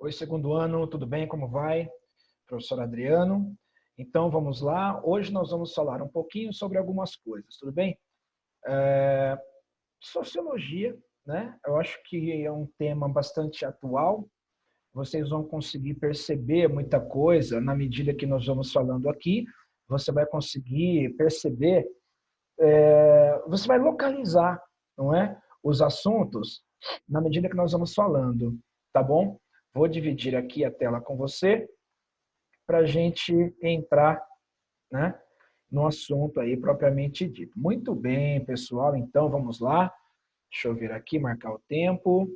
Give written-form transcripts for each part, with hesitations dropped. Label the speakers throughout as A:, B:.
A: Oi, segundo ano, tudo bem? Como vai? Professor Adriano. Então, vamos lá. Hoje nós vamos falar um pouquinho sobre algumas coisas, tudo bem? Sociologia, né? Eu acho que é um tema bastante atual. Vocês vão conseguir perceber muita coisa na medida que nós vamos falando aqui. Você vai conseguir perceber, você vai localizar, não é? Os assuntos na medida que nós vamos falando, tá bom? Vou dividir aqui a tela com você para a gente entrar, né, no assunto aí propriamente dito. Muito bem, pessoal, então vamos lá. Deixa eu ver aqui, marcar o tempo.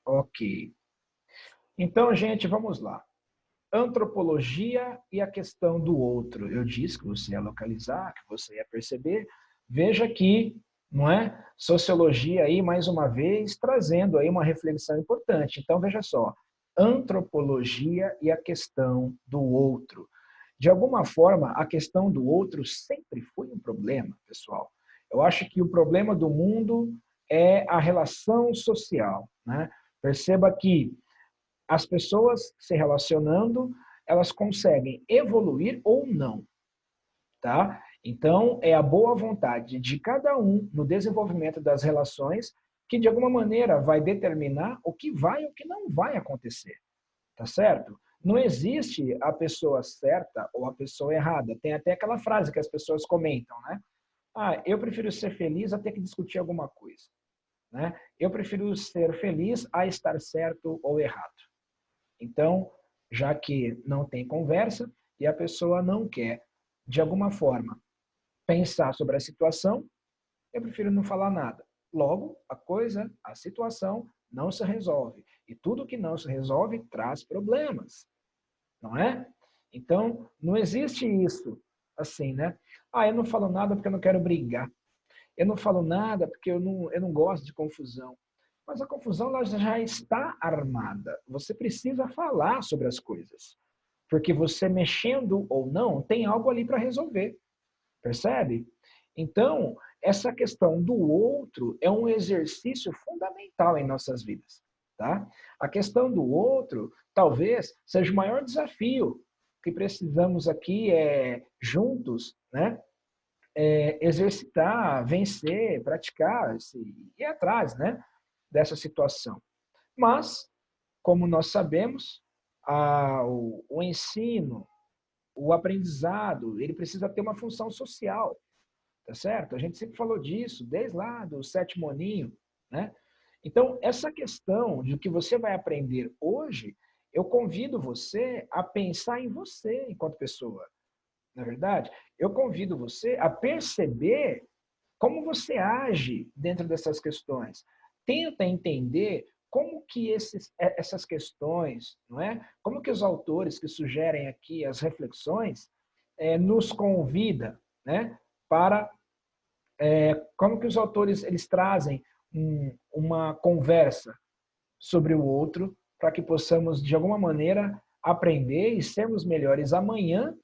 A: Ok. Então, gente, vamos lá. Antropologia e a questão do outro. Eu disse que você ia localizar, que você ia perceber. Veja aqui, não é? Sociologia aí, mais uma vez, trazendo aí uma reflexão importante. Então, veja só. Antropologia e a questão do outro. De alguma forma, a questão do outro sempre foi um problema, pessoal. Eu acho que o problema do mundo é a relação social, né? Perceba que as pessoas se relacionando, elas conseguem evoluir ou não, tá? Então, é a boa vontade de cada um no desenvolvimento das relações que, de alguma maneira, vai determinar o que vai e o que não vai acontecer, tá certo? Não existe a pessoa certa ou a pessoa errada. Tem até aquela frase que as pessoas comentam, né? Ah, eu prefiro ser feliz a ter que discutir alguma coisa, né? Eu prefiro ser feliz a estar certo ou errado. Então, já que não tem conversa e a pessoa não quer, de alguma forma, pensar sobre a situação, eu prefiro não falar nada. Logo, a situação não se resolve. E tudo que não se resolve traz problemas, não é? Então, não existe isso assim, né? Ah, eu não falo nada porque eu não quero brigar. Eu não falo nada porque eu não gosto de confusão. Mas a confusão ela já está armada. Você precisa falar sobre as coisas. Porque você mexendo ou não, tem algo ali para resolver. Percebe? Então, essa questão do outro é um exercício fundamental em nossas vidas. Tá? A questão do outro talvez seja o maior desafio que precisamos aqui juntos, né? Exercitar, vencer, praticar, ir atrás, né, dessa situação. Mas, como nós sabemos, o ensino, o aprendizado, ele precisa ter uma função social, tá certo? A gente sempre falou disso, desde lá do sétimo aninho, né? Então, essa questão de o que você vai aprender hoje, eu convido você a pensar em você enquanto pessoa, na verdade, eu convido você a perceber como você age dentro dessas questões. Tenta entender como que essas questões, não é? Como que os autores que sugerem aqui as reflexões nos convida, né? Para como que os autores eles trazem uma conversa sobre o outro para que possamos de alguma maneira aprender e sermos melhores amanhã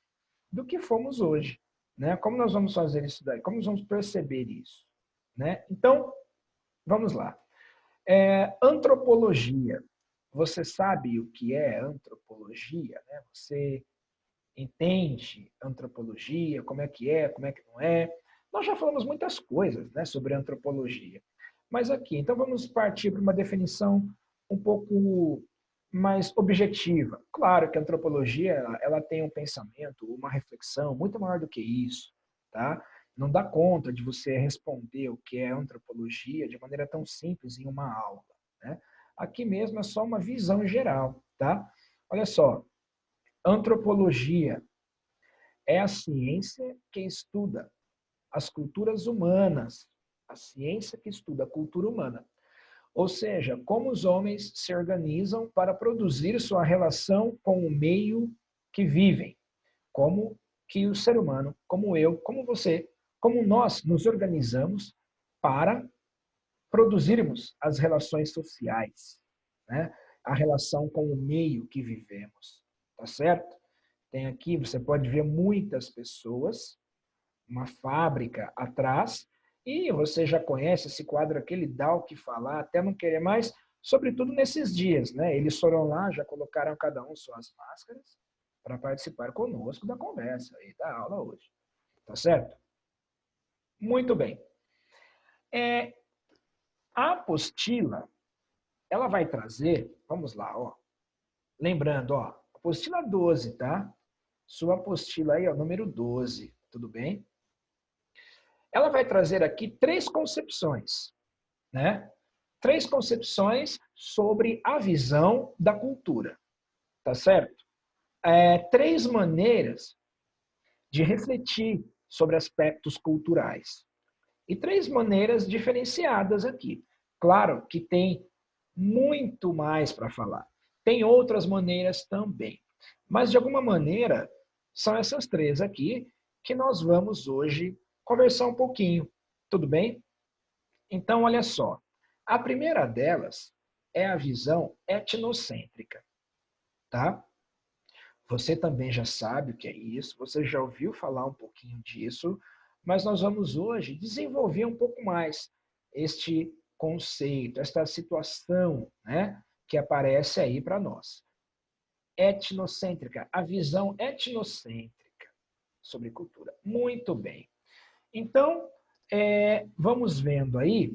A: do que fomos hoje, né? Como nós vamos fazer isso daí? Como nós vamos perceber isso, né? Então, vamos lá. Antropologia. Você sabe o que é antropologia, né? Você entende antropologia, como é, como é que não é? Nós já falamos muitas coisas, né, sobre antropologia. Mas aqui, então vamos partir para uma definição um pouco mais objetiva. Claro que a antropologia ela tem um pensamento, uma reflexão muito maior do que isso, tá? Não dá conta de você responder o que é antropologia de maneira tão simples em uma aula, né? Aqui mesmo é só uma visão geral, tá? Olha só, antropologia é a ciência que estuda as culturas humanas, a ciência que estuda a cultura humana. Ou seja, como os homens se organizam para produzir sua relação com o meio que vivem. Como que o ser humano, como eu, como você, como nós nos organizamos para produzirmos as relações sociais, né? A relação com o meio que vivemos, tá certo? Tem aqui, você pode ver muitas pessoas, uma fábrica atrás, e você já conhece esse quadro aqui, ele dá o que falar, até não querer mais, sobretudo nesses dias, né? Eles foram lá, já colocaram cada um suas máscaras para participar conosco da conversa e da aula hoje. Tá certo? Muito bem. A apostila, ela vai trazer, vamos lá, ó. Lembrando, ó, apostila 12, tá? Sua apostila aí, ó, número 12, tudo bem? Ela vai trazer aqui 3 concepções, né? 3 concepções sobre a visão da cultura, tá certo? 3 maneiras de refletir sobre aspectos culturais. E 3 maneiras diferenciadas aqui. Claro que tem muito mais para falar. Tem outras maneiras também. Mas, de alguma maneira, são essas 3 aqui que nós vamos hoje conversar um pouquinho. Tudo bem? Então, olha só. A primeira delas é a visão etnocêntrica, tá? Você também já sabe o que é isso, você já ouviu falar um pouquinho disso, mas nós vamos hoje desenvolver um pouco mais este conceito, esta situação, né, que aparece aí para nós. Etnocêntrica, a visão etnocêntrica sobre cultura. Muito bem. Então, vamos vendo aí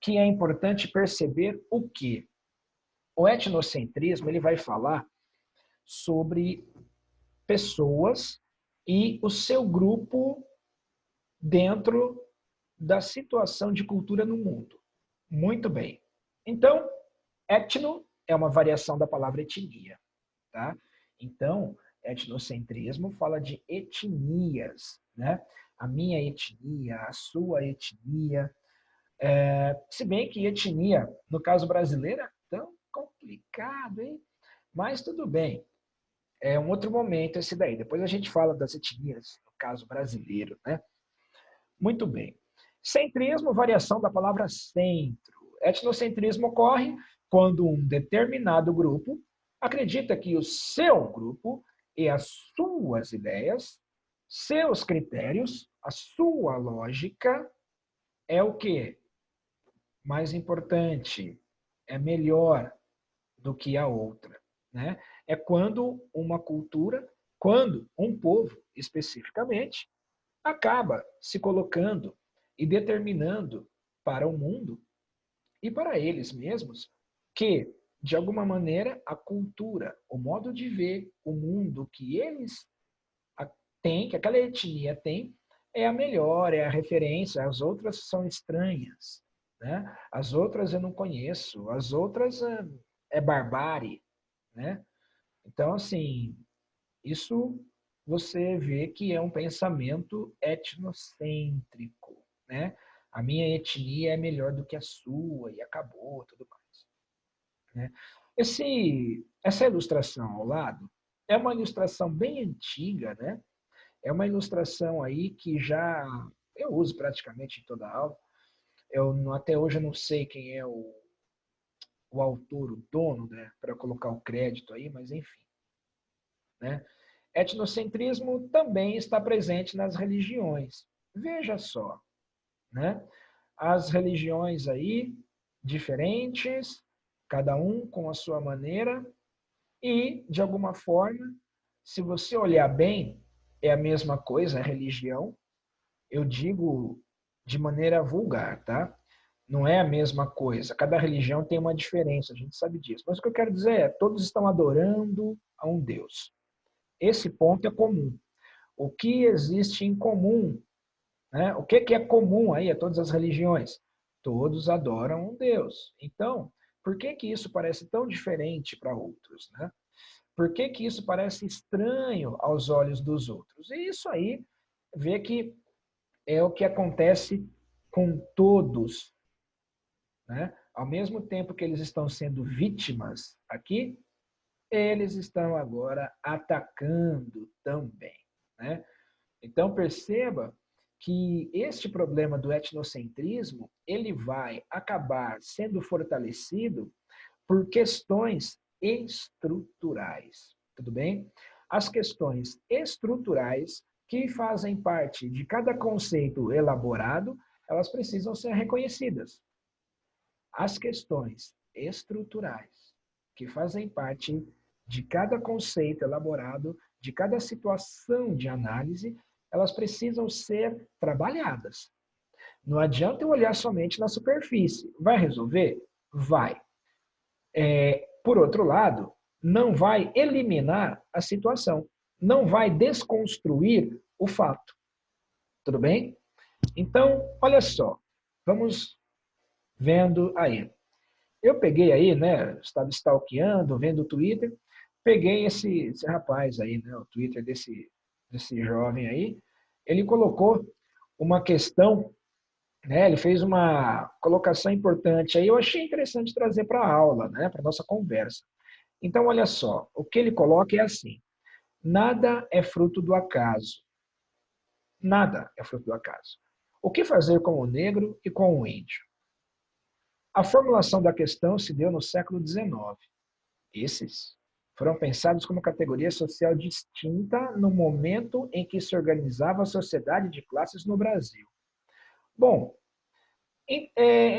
A: que é importante perceber o que o etnocentrismo ele vai falar sobre pessoas e o seu grupo dentro da situação de cultura no mundo. Muito bem. Então, etno é uma variação da palavra etnia, tá? Então, etnocentrismo fala de etnias, né? A minha etnia, a sua etnia. Se bem que etnia, no caso brasileiro, é tão complicado, hein? Mas tudo bem. É um outro momento esse daí. Depois a gente fala das etnias, no caso brasileiro, né? Muito bem. Centrismo, variação da palavra centro. Etnocentrismo ocorre quando um determinado grupo acredita que o seu grupo e as suas ideias, seus critérios, a sua lógica é o que? Mais importante, é melhor do que a outra, né? É quando uma cultura, quando um povo especificamente, acaba se colocando e determinando para o mundo e para eles mesmos que, de alguma maneira, a cultura, o modo de ver o mundo que eles têm, que aquela etnia tem, é a melhor, é a referência, as outras são estranhas, né? As outras eu não conheço, as outras é barbárie, né? Então, assim, isso você vê que é um pensamento etnocêntrico, né? A minha etnia é melhor do que a sua e acabou, tudo mais, né? Essa ilustração ao lado é uma ilustração bem antiga, né? É uma ilustração aí que já eu uso praticamente em toda aula. Até hoje eu não sei quem é o autor, o dono, né, para colocar o crédito aí, mas enfim, né? Etnocentrismo também está presente nas religiões. Veja só, né? As religiões aí diferentes, cada um com a sua maneira e, de alguma forma, se você olhar bem, é a mesma coisa, a religião. Eu digo de maneira vulgar, tá? Não é a mesma coisa. Cada religião tem uma diferença, a gente sabe disso. Mas o que eu quero dizer é, todos estão adorando a um Deus. Esse ponto é comum. O que existe em comum, né? O que é comum aí a todas as religiões? Todos adoram um Deus. Então, por que isso parece tão diferente para outros, né? Por que isso parece estranho aos olhos dos outros? E isso aí vê que é o que acontece com todos, né? Ao mesmo tempo que eles estão sendo vítimas aqui, eles estão agora atacando também, né? Então perceba que este problema do etnocentrismo, ele vai acabar sendo fortalecido por questões estruturais, tudo bem? As questões estruturais que fazem parte de cada conceito elaborado, elas precisam ser reconhecidas. As questões estruturais, que fazem parte de cada conceito elaborado, de cada situação de análise, elas precisam ser trabalhadas. Não adianta eu olhar somente na superfície. Vai resolver? Vai. Por outro lado, não vai eliminar a situação, não vai desconstruir o fato. Tudo bem? Então, olha só, vamos vendo aí. Eu peguei aí, né, estava stalkeando, vendo o Twitter, peguei esse rapaz aí, né, o Twitter desse jovem aí, ele colocou uma questão, né, ele fez uma colocação importante aí, eu achei interessante trazer para a aula, né, para a nossa conversa. Então, olha só, o que ele coloca é assim, nada é fruto do acaso. Nada é fruto do acaso. O que fazer com o negro e com o índio? A formulação da questão se deu no século XIX. Esses foram pensados como categoria social distinta no momento em que se organizava a sociedade de classes no Brasil. Bom,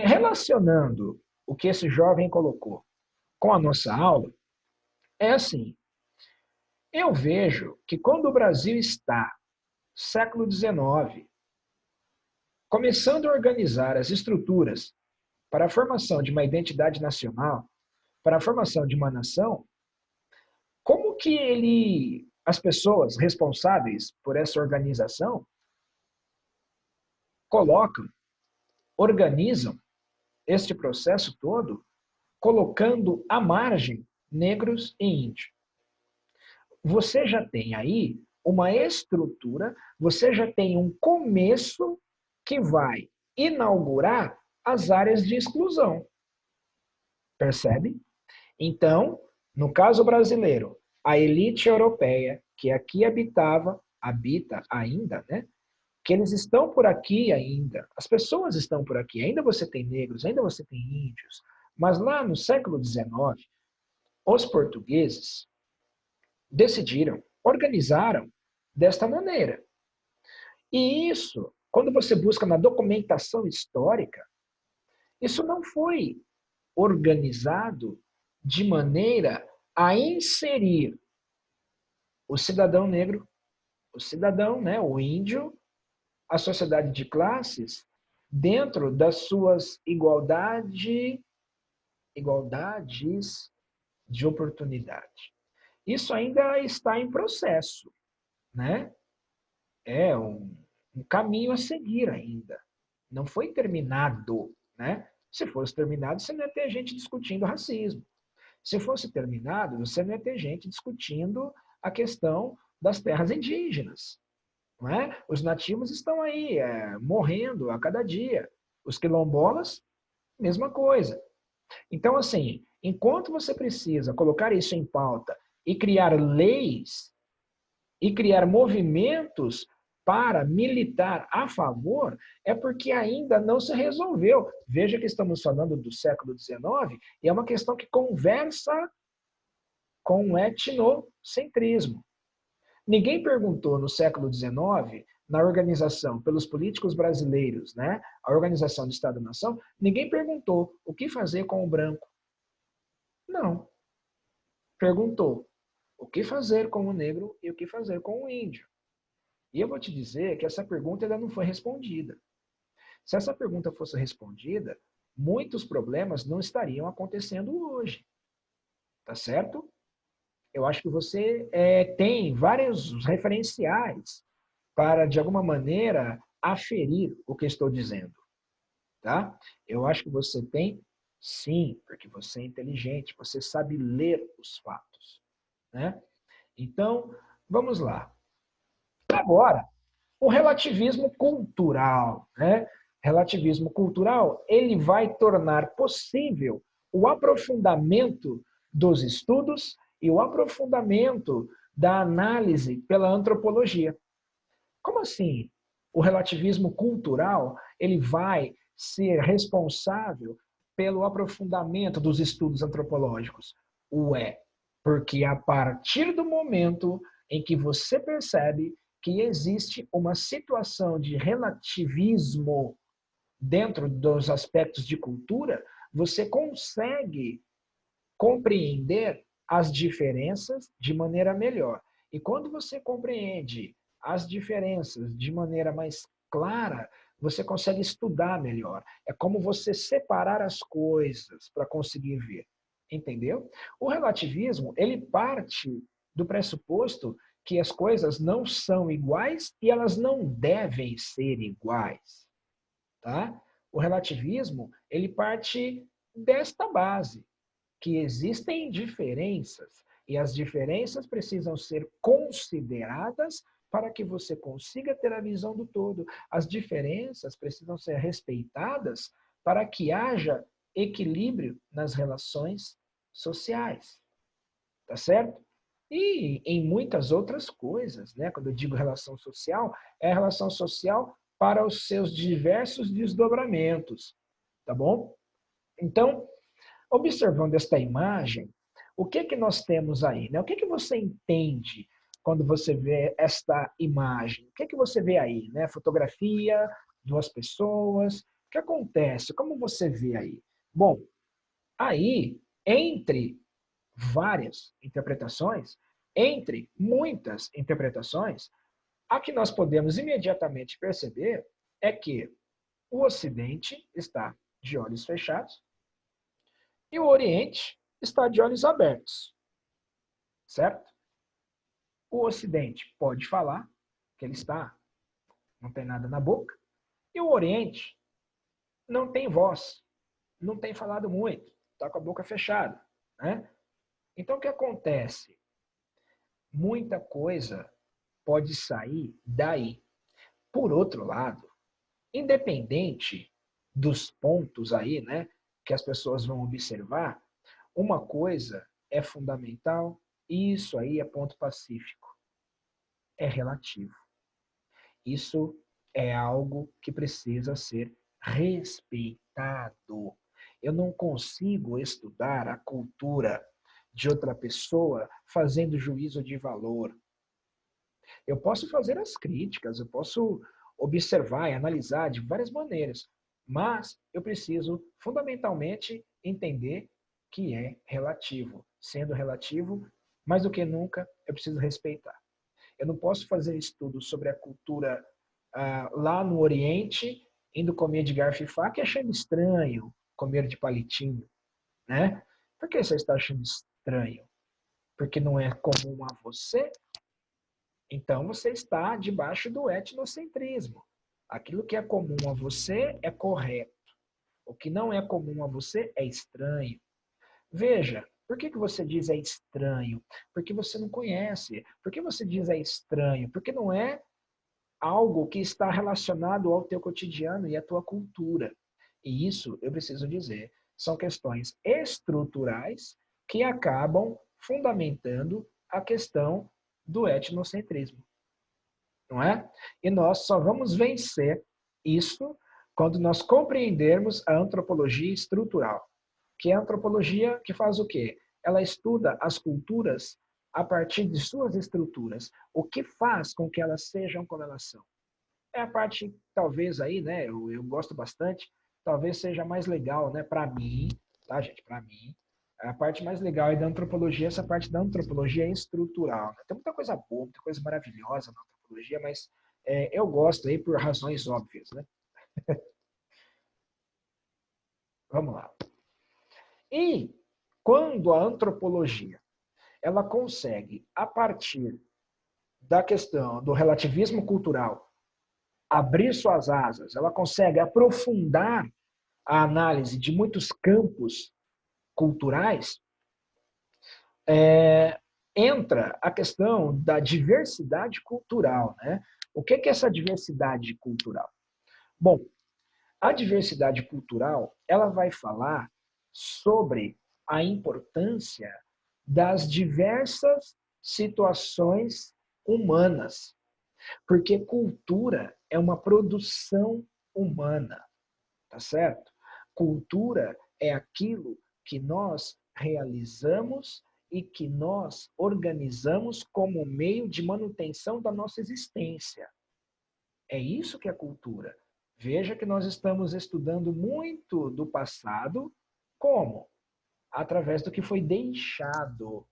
A: relacionando o que esse jovem colocou com a nossa aula, é assim, eu vejo que quando o Brasil está, século XIX, começando a organizar as estruturas para a formação de uma identidade nacional, para a formação de uma nação, como que as pessoas responsáveis por essa organização colocam, organizam este processo todo, colocando à margem negros e índios. Você já tem aí uma estrutura, você já tem um começo que vai inaugurar as áreas de exclusão. Percebe? Então, no caso brasileiro, a elite europeia que aqui habita ainda, né? Que eles estão por aqui ainda, as pessoas estão por aqui, ainda você tem negros, ainda você tem índios, mas lá no século XIX, os portugueses decidiram, organizaram desta maneira. E isso, quando você busca na documentação histórica, isso não foi organizado de maneira a inserir o cidadão negro, o cidadão, né, o índio, a sociedade de classes, dentro das suas igualdades de oportunidade. Isso ainda está em processo, né? É um caminho a seguir ainda. Não foi terminado, né? Se fosse terminado, você não ia ter gente discutindo racismo. Se fosse terminado, você não ia ter gente discutindo a questão das terras indígenas. Não é? Os nativos estão aí, morrendo a cada dia. Os quilombolas, mesma coisa. Então, assim, enquanto você precisa colocar isso em pauta e criar leis e criar movimentos para militar a favor, é porque ainda não se resolveu. Veja que estamos falando do século XIX e é uma questão que conversa com o etnocentrismo. Ninguém perguntou no século XIX, na organização pelos políticos brasileiros, né, a organização do Estado-nação, ninguém perguntou o que fazer com o branco. Não. Perguntou o que fazer com o negro e o que fazer com o índio. E eu vou te dizer que essa pergunta ainda não foi respondida. Se essa pergunta fosse respondida, muitos problemas não estariam acontecendo hoje. Tá certo? Eu acho que você tem vários referenciais para, de alguma maneira, aferir o que estou dizendo. Tá? Eu acho que você tem, sim, porque você é inteligente, você sabe ler os fatos. Né? Então, vamos lá. Agora, o relativismo cultural. Né? Relativismo cultural, ele vai tornar possível o aprofundamento dos estudos e o aprofundamento da análise pela antropologia. Como assim? O relativismo cultural, ele vai ser responsável pelo aprofundamento dos estudos antropológicos? Porque a partir do momento em que você percebe que existe uma situação de relativismo dentro dos aspectos de cultura, você consegue compreender as diferenças de maneira melhor. E quando você compreende as diferenças de maneira mais clara, você consegue estudar melhor. É como você separar as coisas para conseguir ver. Entendeu? O relativismo, ele parte do pressuposto que as coisas não são iguais e elas não devem ser iguais, tá? O relativismo, ele parte desta base, que existem diferenças e as diferenças precisam ser consideradas para que você consiga ter a visão do todo. As diferenças precisam ser respeitadas para que haja equilíbrio nas relações sociais, tá certo? E em muitas outras coisas, né? Quando eu digo relação social, é a relação social para os seus diversos desdobramentos, tá bom? Então, observando esta imagem, o que que nós temos aí, né? O que que você entende quando você vê esta imagem? O que que você vê aí, né? Fotografia, duas pessoas. O que acontece? Como você vê aí? Bom, aí, entre várias interpretações, entre muitas interpretações, a que nós podemos imediatamente perceber é que o Ocidente está de olhos fechados e o Oriente está de olhos abertos, certo? O Ocidente pode falar que ele está, não tem nada na boca, e o Oriente não tem voz, não tem falado muito, está com a boca fechada, né? Então, o que acontece? Muita coisa pode sair daí. Por outro lado, independente dos pontos aí, né, que as pessoas vão observar, uma coisa é fundamental, e isso aí é ponto pacífico, é relativo. Isso é algo que precisa ser respeitado. Eu não consigo estudar a cultura de outra pessoa fazendo juízo de valor. Eu posso fazer as críticas, eu posso observar e analisar de várias maneiras, mas eu preciso fundamentalmente entender que é relativo. Sendo relativo, mais do que nunca, eu preciso respeitar. Eu não posso fazer estudo sobre a cultura lá no Oriente, indo comer de garfo e faca e achando estranho comer de palitinho, né? Por que você está achando estranho? Porque não é comum a você? Então você está debaixo do etnocentrismo. Aquilo que é comum a você é correto. O que não é comum a você é estranho. Veja, por que você diz é estranho? Porque você não conhece. Por que você diz é estranho? Porque não é algo que está relacionado ao teu cotidiano e à tua cultura. E isso, eu preciso dizer, são questões estruturais que acabam fundamentando a questão do etnocentrismo, não é? E nós só vamos vencer isso quando nós compreendermos a antropologia estrutural, que é a antropologia que faz o quê? Ela estuda as culturas a partir de suas estruturas, o que faz com que elas sejam como elas são. É a parte, talvez aí, né, eu gosto bastante, talvez seja mais legal, né, para mim, tá, gente, para mim, a parte mais legal aí da antropologia, essa parte da antropologia estrutural. Né? Tem muita coisa boa, muita coisa maravilhosa na antropologia, mas eu gosto aí por razões óbvias, né? Vamos lá. E quando a antropologia ela consegue, a partir da questão do relativismo cultural, abrir suas asas, ela consegue aprofundar a análise de muitos campos culturais, entra a questão da diversidade cultural. Né? O que é essa diversidade cultural? Bom, a diversidade cultural ela vai falar sobre a importância das diversas situações humanas, porque cultura é uma produção humana, tá certo? Cultura é aquilo que nós realizamos e que nós organizamos como meio de manutenção da nossa existência. É isso que é cultura. Veja que nós estamos estudando muito do passado Como? Através do que foi deixado.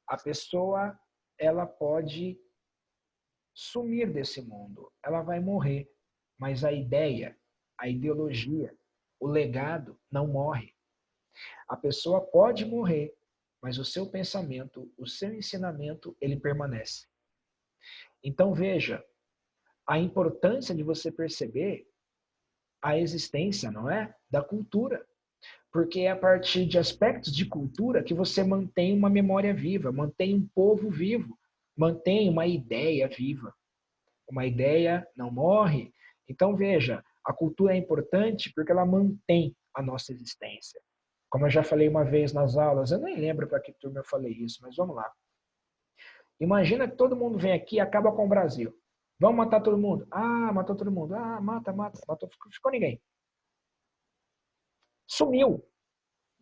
A: A pessoa, ela pode sumir desse mundo, ela vai morrer, mas a ideia, a ideologia, o legado não morre. A pessoa pode morrer, mas o seu pensamento, o seu ensinamento, ele permanece. Então veja, a importância de você perceber a existência, não é? Da cultura. Porque é a partir de aspectos de cultura que você mantém uma memória viva, mantém um povo vivo, mantém uma ideia viva. Uma ideia não morre. Então veja, a cultura é importante porque ela mantém a nossa existência. Como eu já falei uma vez nas aulas, eu nem lembro para que turma eu falei isso, mas vamos lá. Imagina que todo mundo vem aqui e acaba com o Brasil. Vamos matar todo mundo. Ah, matou todo mundo. Ah, mata, matou, ficou ninguém. Sumiu.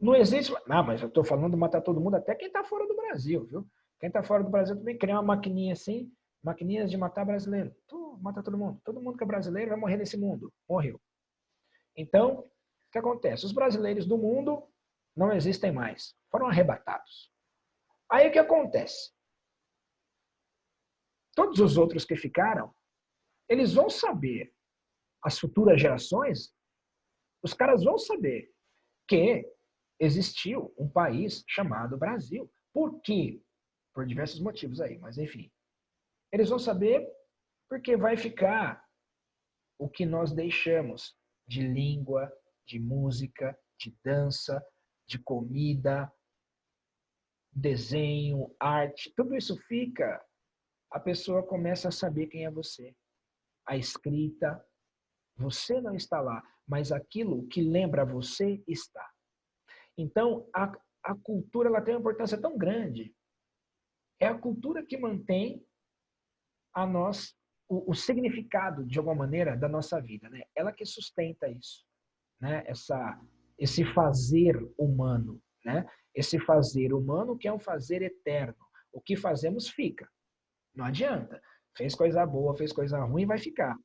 A: Não existe. Não, mas eu estou falando de matar todo mundo, até quem está fora do Brasil, viu? Quem está fora do Brasil também cria uma maquininha assim, maquininhas de matar brasileiro. Tu mata todo mundo. Todo mundo que é brasileiro vai morrer nesse mundo. Morreu. Então, o que acontece? Os brasileiros do mundo não existem mais. Foram arrebatados. Aí o que acontece? Todos os outros que ficaram, eles vão saber, as futuras gerações, os caras vão saber que existiu um país chamado Brasil. Por quê? Por diversos motivos aí, mas enfim. Eles vão saber porque vai ficar o que nós deixamos de língua, de música, de dança, de comida, desenho, arte, tudo isso fica. A pessoa começa a saber quem é você. A escrita, você não está lá, mas aquilo que lembra você está. Então, a cultura ela tem uma importância tão grande. É a cultura que mantém a nós o significado, de alguma maneira, da nossa vida. Né? Ela que sustenta isso. Né? Esse fazer humano. Né? Esse fazer humano que é um fazer eterno. O que fazemos fica. Não adianta. Fez coisa boa, fez coisa ruim, vai ficar.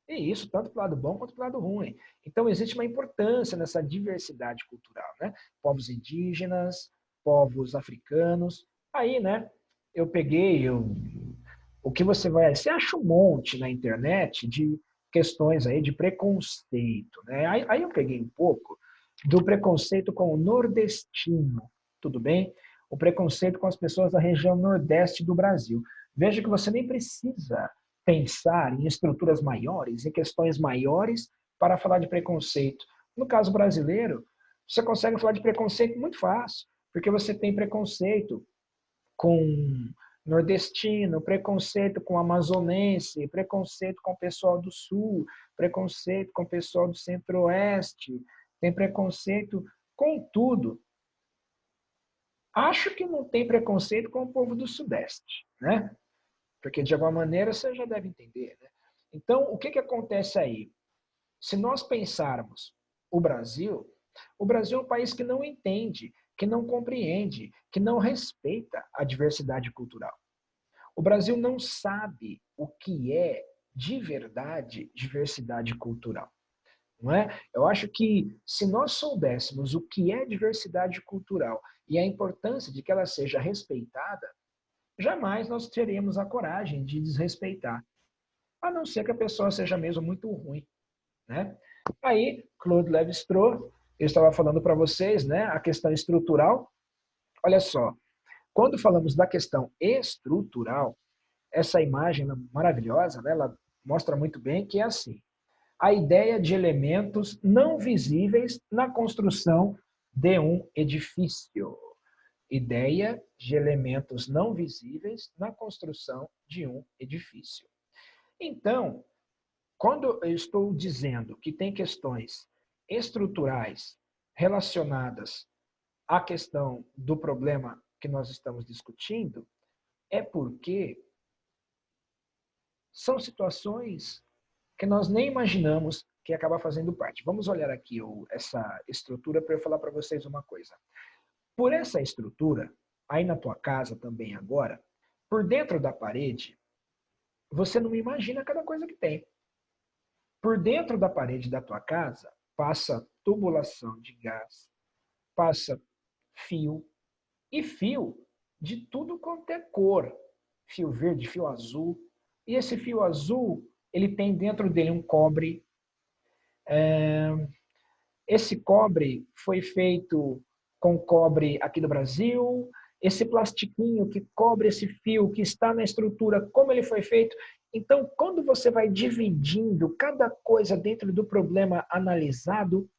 A: E isso, tanto para o lado bom quanto para o lado ruim. Então, existe uma importância nessa diversidade cultural. Né? Povos indígenas, povos africanos. Aí, né, eu peguei, o que você vai... Você acha um monte na internet de questões aí de preconceito. Né? Aí eu peguei um pouco do preconceito com o nordestino, tudo bem? O preconceito com as pessoas da região nordeste do Brasil. Veja que você nem precisa pensar em estruturas maiores, em questões maiores para falar de preconceito. No caso brasileiro, você consegue falar de preconceito muito fácil, porque você tem preconceito com nordestino, preconceito com amazonense, preconceito com o pessoal do sul, preconceito com o pessoal do centro-oeste, tem preconceito com tudo. Acho que não tem preconceito com o povo do sudeste, né? Porque de alguma maneira você já deve entender, né? Então, o que acontece aí? Se nós pensarmos o Brasil é um país que não entende, que não compreende, que não respeita a diversidade cultural. O Brasil não sabe o que é de verdade diversidade cultural. Não é? Eu acho que se nós soubéssemos o que é diversidade cultural e a importância de que ela seja respeitada, jamais nós teríamos a coragem de desrespeitar, a não ser que a pessoa seja mesmo muito ruim. Né? Aí, Claude Lévi-Strauss, eu estava falando para vocês, né, a questão estrutural. Olha só, quando falamos da questão estrutural, essa imagem maravilhosa, né, ela mostra muito bem que é assim. A ideia de elementos não visíveis na construção de um edifício. Ideia de elementos não visíveis na construção de um edifício. Então, quando eu estou dizendo que tem questões estruturais relacionadas à questão do problema que nós estamos discutindo, é porque são situações que nós nem imaginamos que acaba fazendo parte. Vamos olhar aqui essa estrutura para eu falar para vocês uma coisa. Por essa estrutura, aí na tua casa também agora, por dentro da parede, você não imagina cada coisa que tem. Por dentro da parede da tua casa passa tubulação de gás, passa fio, e fio de tudo quanto é cor. Fio verde, fio azul. E esse fio azul, ele tem dentro dele um cobre. Esse cobre foi feito com cobre aqui do Brasil. Esse plastiquinho que cobre esse fio, que está na estrutura, como ele foi feito. Então, quando você vai dividindo cada coisa dentro do problema analisado,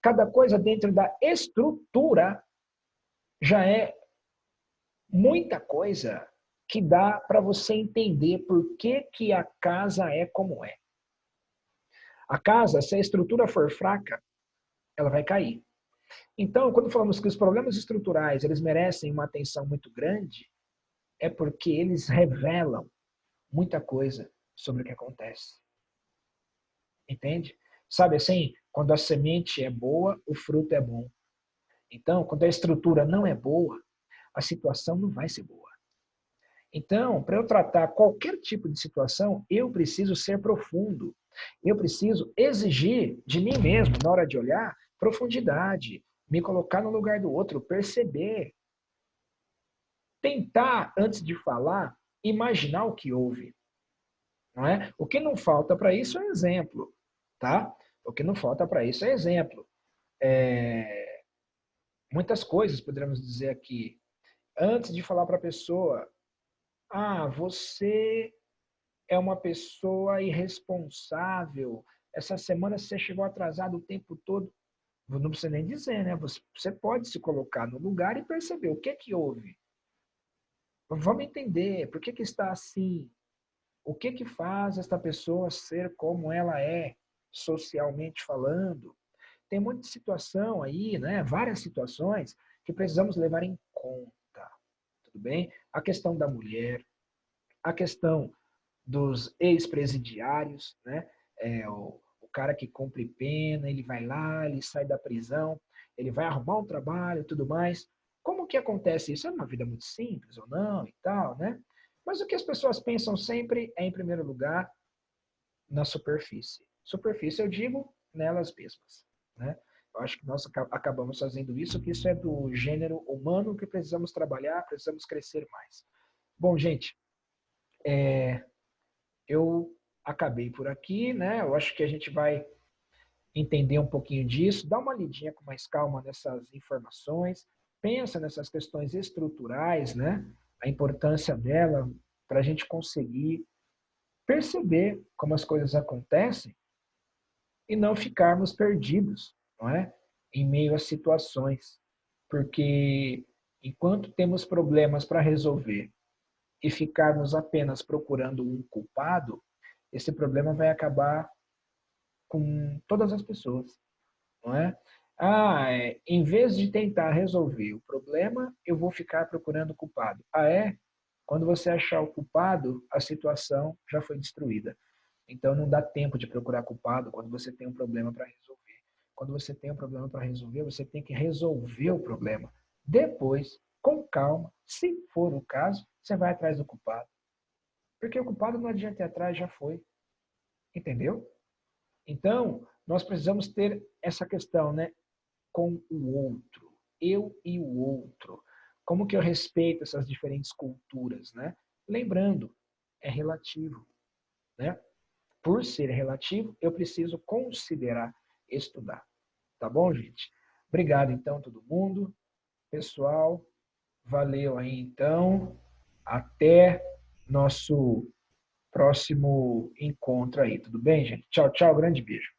A: cada coisa dentro da estrutura, já é muita coisa que dá para você entender por que, que a casa é como é. A casa, se a estrutura for fraca, ela vai cair. Então, quando falamos que os problemas estruturais eles merecem uma atenção muito grande, é porque eles revelam muita coisa sobre o que acontece. Entende? Sabe assim, quando a semente é boa, o fruto é bom. Então, quando a estrutura não é boa, a situação não vai ser boa. Então, para eu tratar qualquer tipo de situação, eu preciso ser profundo. Eu preciso exigir de mim mesmo, na hora de olhar, profundidade, me colocar no lugar do outro, perceber. Tentar, antes de falar, imaginar o que houve. Não é? O que não falta para isso é exemplo. Tá? O que não falta para isso é exemplo. Muitas coisas poderíamos dizer aqui. Antes de falar para a pessoa, você é uma pessoa irresponsável. Essa semana você chegou atrasado o tempo todo. Não precisa nem dizer, né? Você pode se colocar no lugar e perceber o que que houve. Vamos entender por que que está assim. O que que faz esta pessoa ser como ela é, socialmente falando? Tem muita situação aí, né? Várias situações que precisamos levar em conta. Tudo bem? A questão da mulher, a questão dos ex-presidiários, né? O cara que cumpre pena, ele vai lá, ele sai da prisão, ele vai arrumar um trabalho e tudo mais. Como que acontece isso? É uma vida muito simples ou não e tal, né? Mas o que as pessoas pensam sempre é, em primeiro lugar, na superfície. Superfície, eu digo, nelas mesmas, né? Eu acho que nós acabamos fazendo isso, que isso é do gênero humano que precisamos trabalhar, precisamos crescer mais. Bom, gente, eu acabei por aqui, né? Eu acho que a gente vai entender um pouquinho disso, dá uma lidinha com mais calma nessas informações, pensa nessas questões estruturais, né? A importância dela para a gente conseguir perceber como as coisas acontecem e não ficarmos perdidos, não é? Em meio a situações. Porque enquanto temos problemas para resolver e ficarmos apenas procurando um culpado, esse problema vai acabar com todas as pessoas, não é? Em vez de tentar resolver o problema, eu vou ficar procurando o culpado. Quando você achar o culpado, a situação já foi destruída. Então não dá tempo de procurar culpado quando você tem um problema para resolver. Quando você tem um problema para resolver, você tem que resolver o problema. Depois, com calma, se for o caso, você vai atrás do culpado. Porque o culpado não adianta ir atrás, já foi. Entendeu? Então, nós precisamos ter essa questão, né? Com o outro. Eu e o outro. Como que eu respeito essas diferentes culturas, né? Lembrando, é relativo, né? Por ser relativo, eu preciso considerar estudar. Tá bom, gente? Obrigado, então, todo mundo. Pessoal, valeu aí, então. Até nosso próximo encontro aí. Tudo bem, gente? Tchau, tchau. Grande beijo.